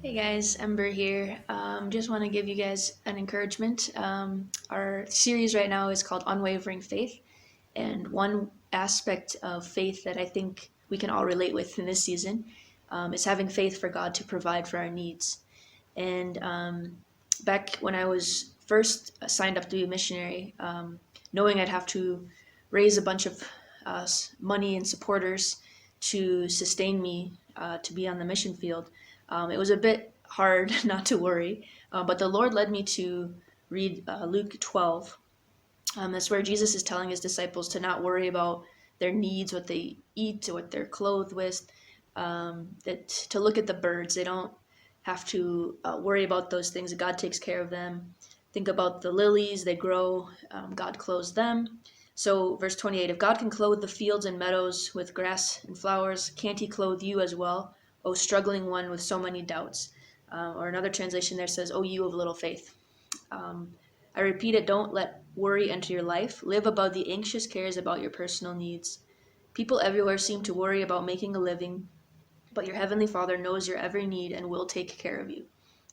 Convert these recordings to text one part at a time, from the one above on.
Hey guys, Ember here. Just want to give you guys an encouragement. Our series right now is called Unwavering Faith, and one aspect of faith that I think we can all relate with in this season is having faith for God to provide for our needs. And back when I was first signed up to be a missionary, knowing I'd have to raise a bunch of money and supporters to sustain me to be on the mission field, it was a bit hard not to worry. But the Lord led me to read Luke 12. That's where Jesus is telling his disciples to not worry about their needs, what they eat, what they're clothed with, that to look at the birds. They don't have to worry about those things. God takes care of them. Think about the lilies, they grow, God clothes them. So, verse 28, if God can clothe the fields and meadows with grass and flowers, can't he clothe you as well, O struggling one with so many doubts? Or another translation there says, O you of little faith. I repeat it, don't let worry enter your life. Live above the anxious cares about your personal needs. People everywhere seem to worry about making a living, but your heavenly Father knows your every need and will take care of you.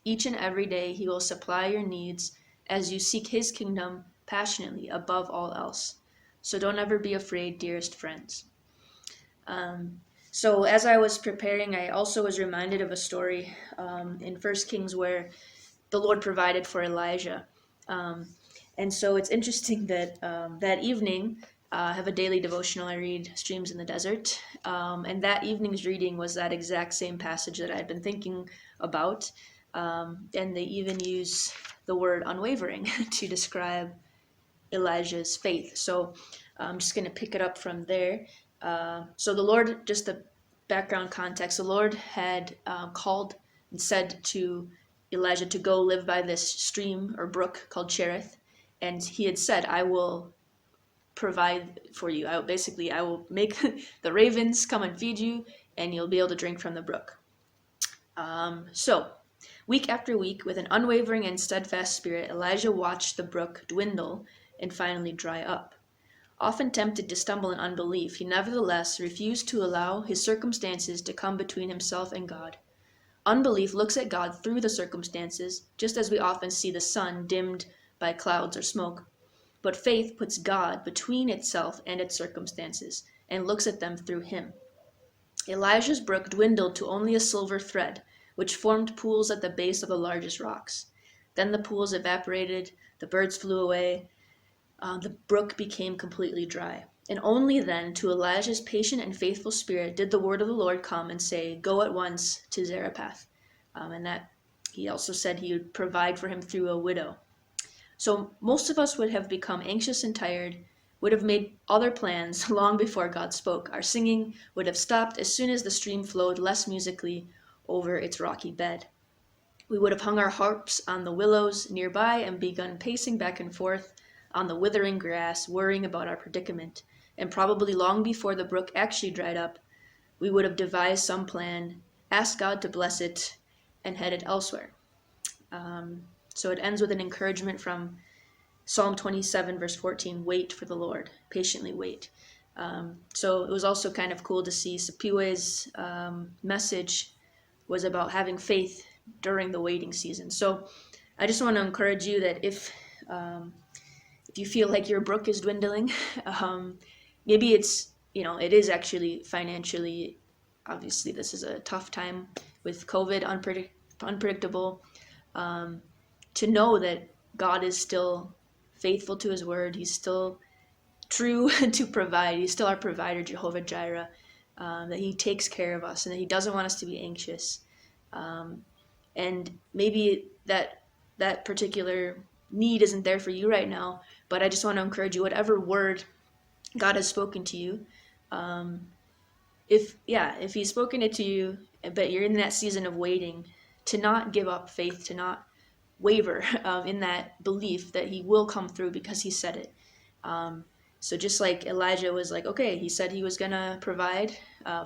Each and every day he will supply your needs as you seek his kingdom passionately above all else. So don't ever be afraid, dearest friends. So as I was preparing, I also was reminded of a story in First Kings where the Lord provided for Elijah. Um, and so it's interesting that that evening, I have a daily devotional I read, Streams in the Desert. And that evening's reading was that exact same passage that I had been thinking about. And they even use the word unwavering to describe Elijah's faith. So I'm just going to pick it up from there. So the Lord, just the background context, the Lord had called and said to Elijah to go live by this stream or brook called Cherith. And he had said, I will provide for you. I will make the ravens come and feed you, and you'll be able to drink from the brook. So, week after week, with an unwavering and steadfast spirit, Elijah watched the brook dwindle and finally dry up. Often tempted to stumble in unbelief, he nevertheless refused to allow his circumstances to come between himself and God. Unbelief looks at God through the circumstances, just as we often see the sun dimmed by clouds or smoke. But faith puts God between itself and its circumstances and looks at them through him. Elijah's brook dwindled to only a silver thread, which formed pools at the base of the largest rocks. Then the pools evaporated, the birds flew away, the brook became completely dry. And only then, to Elijah's patient and faithful spirit, did the word of the Lord come and say, Go at once to Zarephath. And that he also said he would provide for him through a widow. So most of us would have become anxious and tired, would have made other plans long before God spoke. Our singing would have stopped as soon as the stream flowed less musically over its rocky bed. We would have hung our harps on the willows nearby and begun pacing back and forth on the withering grass, worrying about our predicament. And probably long before the brook actually dried up, we would have devised some plan, asked God to bless it, and headed elsewhere. So it ends with an encouragement from Psalm 27, verse 14, wait for the Lord, patiently wait. So it was also kind of cool to see Sapiwe's message was about having faith during the waiting season. So I just want to encourage you that if you feel like your brook is dwindling, maybe it is actually financially, obviously this is a tough time with COVID, unpredictable, to know that God is still faithful to his word. He's still true to provide. He's still our provider, Jehovah Jireh, that he takes care of us and that he doesn't want us to be anxious. And maybe that particular need isn't there for you right now, but I just want to encourage you, whatever word God has spoken to you, if he's spoken it to you, but you're in that season of waiting, to not give up faith, to not waver in that belief that he will come through because he said it. So just like Elijah was like, okay, he said he was going to provide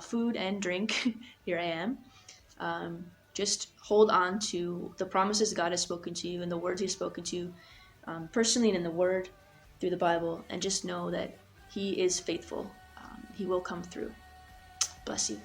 food and drink. Here I am. Just hold on to the promises God has spoken to you and the words he's spoken to you personally and in the word through the Bible, and just know that he is faithful. He will come through. Bless you.